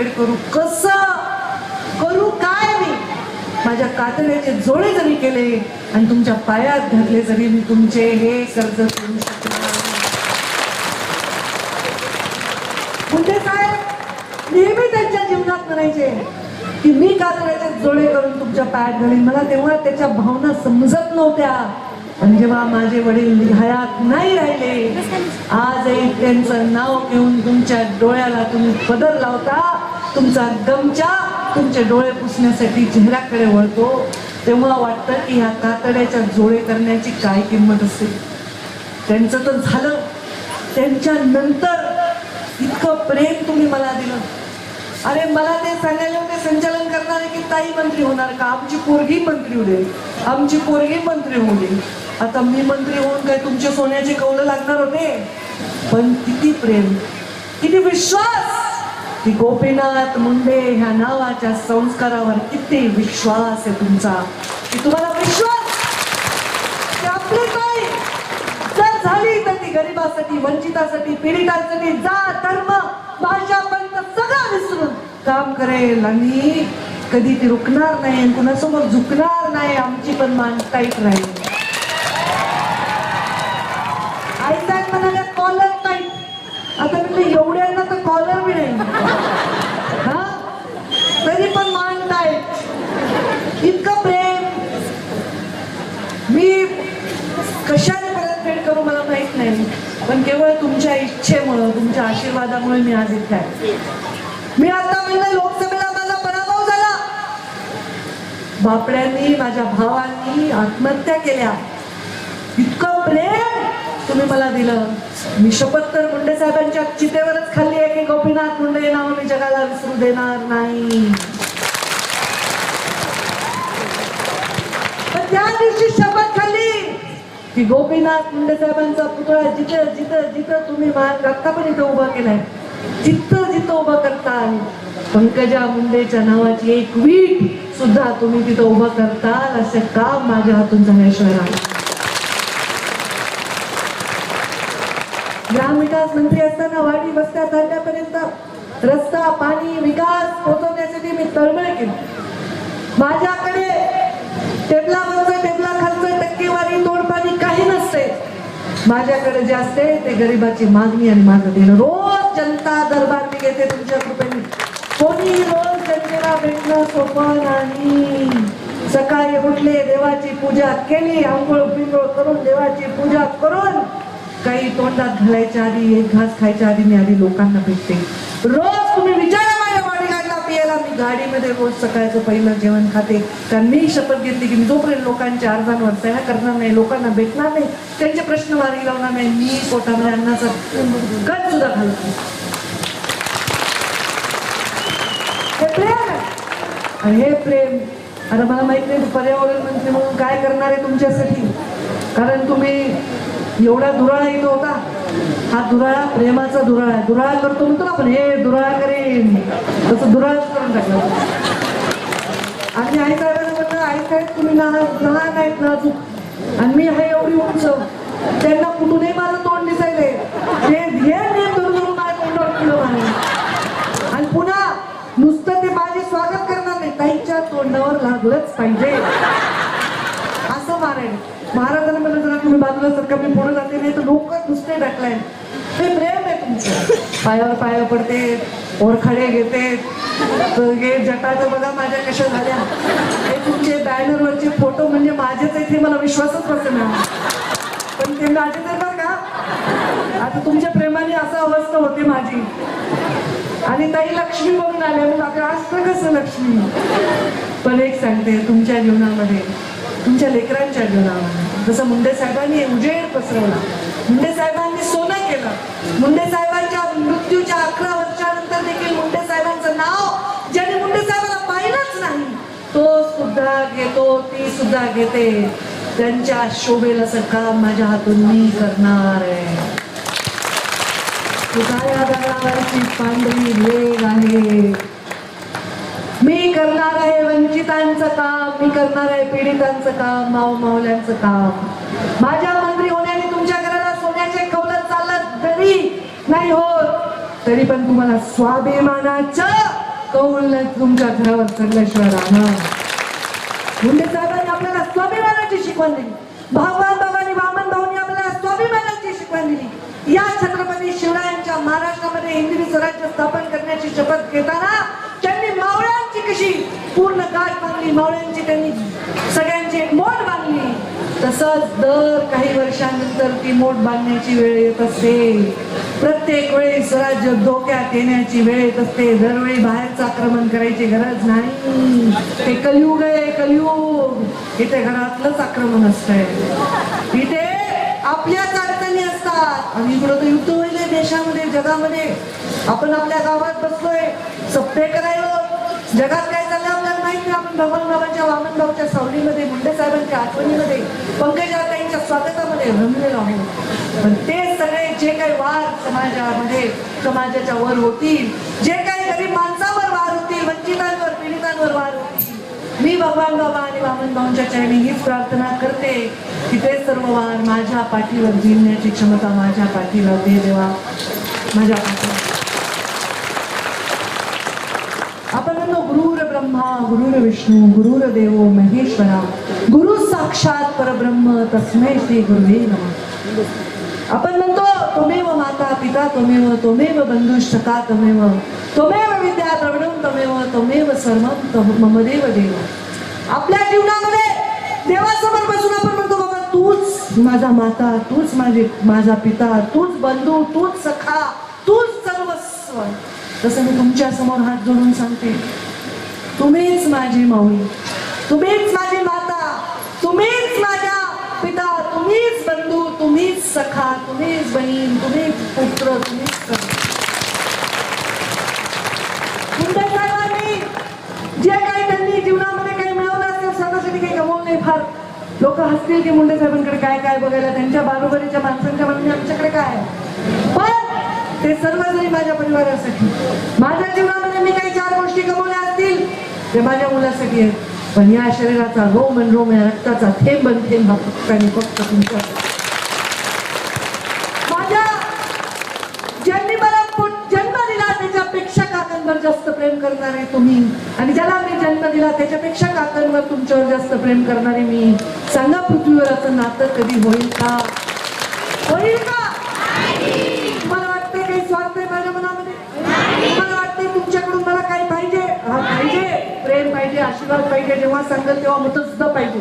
परतफेड करू, कसं करू, काय मी माझ्या कातड्याचे जोडे जरी केले आणि तुमच्या पायात घातले जरी मी तुमचे हे कर्ज करू शकणार नाही. मुंडे साहेब नेहमी त्यांच्या जीवनात म्हणायचे की मी कातड्याचे जोडे करून तुमच्या पायात घालीन. मला तेव्हा त्याच्या भावना समजत नव्हत्या, पण जेव्हा माझे वडील हयात नाही राहिले, आजही त्यांचं नाव घेऊन तुमच्या डोळ्याला तुम्ही पदर लावता, तुमचा गमचा तुमचे डोळे पुसण्यासाठी चेहऱ्याकडे वळतो, तेव्हा वाटतं की ह्या कातड्याच्या जोडे करण्याची काय किंमत असेल. त्यांचं तर झालं, त्यांच्या नंतर इतकं प्रेम तुम्ही मला दिलं. अरे मला ते सांगायला होते संचालन करणारे की ताई मंत्री होणार का, आमची पोरगी मंत्री होऊ दे, आमची पोरगी मंत्री होऊ दे. आता मी मंत्री होऊन काय तुमचे सोन्याचे कौलं लागणार होते. पण किती प्रेम, किती विश्वास, की गोपीनाथ मुंडे ह्या नावाच्या संस्कारावर किती विश्वास आहे तुमचा, की तुम्हाला विश्वास की आपली ताई जर झाली तर ती गरिबासाठी, वंचितासाठी, पीडितांसाठी जात धर्म भाषा पंथ सगळं विसरून काम करेल आणि कधी ती रुकणार नाही, कुणासमोर झुकणार नाही. आमची पण मान टाईट राहील. आईसाहेब म्हणाल्या कॉलर टाईट, आता म्हणजे एवढ्यांना तर कॉलर बी नाही, हा तरी पण मान टाईट. इतकं प्रेम मी कशाने परतफेड करू मला माहित नाही, पण केवळ तुमच्या इच्छेमुळं, तुमच्या आशीर्वादामुळे मी आज इथे आहे. मी आता म्हणलं लोकसभेला माझा पराभव झाला, बापड्यांनी माझ्या भावांनी आत्महत्या केल्या, इतकं प्रेम तुम्ही मला दिलं. मी शपथ तर मुंडे साहेबांच्या चितेवरच खाल्ली आहे की गोपीनाथ मुंडे नाव मी जगाला विसरू देणार नाही. पण त्या दिवशी शपथ खाल्ली की गोपीनाथ मुंडे साहेबांचा पुतळा जिथं जिथं जिथं तुम्ही आता पण इथं उभा केलाय, जिथं जिथं उभं करताल, पंकजा मुंडेच्या नावाची एक वीट सुद्धा तुम्ही तिथं उभं करताल असं काम माझ्या हातून झाल्याशिवाय राहील. ग्रामविकास मंत्री असताना वाडी वस्त्या तांड्यापर्यंत रस्ता, पाणी, विकास पोहोचवण्यासाठी मी तळमळ केली. माझ्याकडे टेबलावरचं टेबलाखालचं टक्केवारी तोडपाणी काही नसते, माझ्याकडे जे असते ते गरिबाची मागणी आणि माझं देणं. रोज जनता दरबार मी घेते तुमच्या कृपेने. कोणी रोज जनतेला भेटणं सोपं नाही. सकाळी उठले, देवाची पूजा केली, आंघोळ पिंघोळ करून देवाची पूजा करून काही तोंडात घालायच्या आधी, एक घास खायच्या आधी मी आधी लोकांना भेटते. रोज तुम्ही विचारा माझ्या बॉडीगार्डला पियाला, मी गाडीमध्ये रोज सकाळचं पहिलं जेवण खाते, कारण मी शपथ घेतली की मी जोपर्यंत लोकांच्या अर्जांवर सह्या करणार नाही, लोकांना भेटणार नाही, त्यांचे प्रश्न मार्गी लावणार नाही, मी पोटामध्ये अन्नाचा कण सुद्धा घालत नाही. हे प्रेम आहे. आणि हे प्रेम आता मला माहित नाही पर्यावरण मंत्री म्हणून काय करणार आहे तुमच्यासाठी, कारण तुम्ही एवढा दुराळा इथं होता. हा दुराळा प्रेमाचा दुराळा आहे. दुराळा करतो म्हणतो ना आपण, हे दुराळा करेन, तसं दुराळाच करून टाकला. आणि आई साहेबांना म्हणलं, आई साहेब तुम्ही लहान आहेत नाजूक आणि मी आहे एवढी उंच, त्यांना कुठूनही माझं तोंड दिसायले, हे नेम धरून धरून माझ्या तोंडावर केलं मला. आणि पुन्हा नुसतं ते माझे स्वागत करणार नाही, ताईच्या तोंडावर लागलंच पाहिजे असं मारेल. महाराजांना म्हणलं जरा तुम्ही बाजूला सरका, मी पुढे जाते, नाही तर लोक नुसते टाकलाय. ते प्रेम आहे तुमचं. पायावर पाया पडते, ओरखडे घेते, हे जटाचं बघा माझ्या कशा झाल्या, हे तुमचे बॅनरवरचे फोटो म्हणजे माझेच आहेत हे मला विश्वासच बसणार, पण ते माझेच आहे बरं का. आता तुमच्या प्रेमाने असं अवस्था होते माझी. आणि ताई लक्ष्मी बघून आले, मग आपलं असतं कसं लक्ष्मी. पण एक सांगते, तुमच्या जीवनामध्ये, तुमच्या लेकरांच्या जीवनामध्ये जसं मुंडे साहेबांनी उजेड पसरवला, मुंडे साहेबांनी सोनं केलं, मुंडे साहेबांच्या मृत्यूच्या 11 वर्षानंतर देखील मुंडे साहेबांचं नाव ज्याने मुंडे साहेबांना पाहिलंच नाही तो सुद्धा घेतो, ती सुद्धा घेते. त्यांच्या शोभेल असं काम माझ्या हातून मी करणार आहे. या दगडावरची पांढरी रेग आहे. मी करणार आहे वंचितांचं काम, मी करणार आहे पीडितांचं काम, माऊमाऊल्यांचं काम. माझ्या मंत्री होण्याने तुमच्या घराला सोन्याचे कौलात चालत जरी नाही होत, तरी पण तुम्हाला स्वाभिमानाचं कौल तुमच्या घरावर चढल्याशिवाय राहणार. मुंडे साहेबांनी आपल्याला स्वाभिमानाची शिकवण दिली. भगवान बाबांनी वामन भाऊंनी आपल्याला स्वाभिमानाची शिकवण दिली. या छत्रपती शिवरायांच्या महाराष्ट्रामध्ये हिंदवी स्वराज्य स्थापन करण्याची शपथ घेताना त्यांनी मावळ्यांची कशी पूर्ण गाठ बांधली, मावळ्यांची त्यांनी सगळ्यांची मोठ बांधली. तसंच दर काही वर्षांनंतर ती मोठ बांधण्याची वेळ येत असते. प्रत्येक वेळी स्वराज्य धोक्यात येण्याची वेळ येत असते. दरवेळी बाहेरचं आक्रमण करायची गरज नाही. हे कलियुग आहे, कलियुग. इथे घरातलंच आक्रमण असतंय. इथे आपल्याच अडचणी असतात. आणि इकडं तर युद्ध होईल देशामध्ये, जगामध्ये. आपण आपल्या गावात बसलोय, सप्ते करायला जगात काय चाललंय आपल्याला माहिती नाही. आपण भगवान बाबांच्या वामन भाऊच्या सावलीमध्ये, मुंडे साहेबांच्या आठवणीमध्ये, पंकजाताईंच्या स्वागतामध्ये रमलेलो आहोत. पण ते सगळे जे काही वार समाजामध्ये, समाजाच्या वर होतील, जे काही गरीब माणसावर वार होतील, वंचितांवर, पीडितांवर वार होतील, मी भगवान बाबा आणि वामन भाऊंच्या चरणी हीच प्रार्थना करते की ते सर्व वार माझ्या पाठीवर झेलण्याची क्षमता माझ्या पाठीला दे देवा. माझ्या पाठीवर आपण म्हणतो गुरुर ब्रह्मा गुरुर विष्णू गुरुर देवो महेश्वरा गुरु साक्षात परब्रह्म तस्मै श्री गुरुवे नमः. आपण म्हणतो त्वमेव माता पिता त्वमेव त्वमेव बंधुश्चका त्वमेव त्वमेव विद्या द्रविडं त्वमेव सर्वं मम देव देव. आपल्या जीवनामध्ये देवासमोर बसून आपण म्हणतो बाबा तूच माझा माता, तूच माझा पिता, तूच बंधू, तूच सखा, तूच सर्वस्व. तसं मी तुमच्या समोर हात जोडून सांगते, तुम्हीच माझी माऊली, तुम्हीच माझी माता, तुम्हीच माझ्या पिता, तुम्हीच बंधू, तुम्हीच सखा, तुम्हीच बहीण, तुम्हीच पुत्र, तुम्हीच मुंडे साहेबांनी जे काही त्यांनी जीवनामध्ये काही मिळवलं असेल, स्वतःसाठी काही गमवलं नाही. फार लोक हसतील की मुंडे साहेबांकडे काय काय बघायला, त्यांच्या बरोबरीच्या माणसांच्या मनाने आमच्याकडे काय आहे. पण ते सर्व जरी माझ्या परिवारासाठी, माझ्या जीवनामध्ये मी काही 4 गोष्टी गमवल्या असतील ते माझ्या मुलासाठी आहेत. पण या शरीराचा रोम आणि रोम, या रक्ताचा थेंब आणि थेंब हा फक्त आणि फक्त तुमच्या, माझ्या ज्यांनी मला जन्म दिला त्याच्यापेक्षा काकांवर जास्त प्रेम करणारे तुम्ही, आणि ज्याला मी जन्म दिला त्याच्यापेक्षा काकांवर तुमच्यावर जास्त प्रेम करणारे मी. सांगा पृथ्वीवर असं नातं कधी होईल का? होईल का? मला वाटतंय काही स्वार्थ आहे माझ्या मनामध्ये? मला वाटतंय तुमच्याकडून मला काही पाहिजे? हा पाहिजे, प्रेम पाहिजे, आशीर्वाद पाहिजे. जेव्हा सांगाल तेव्हा मत सुद्धा पाहिजे.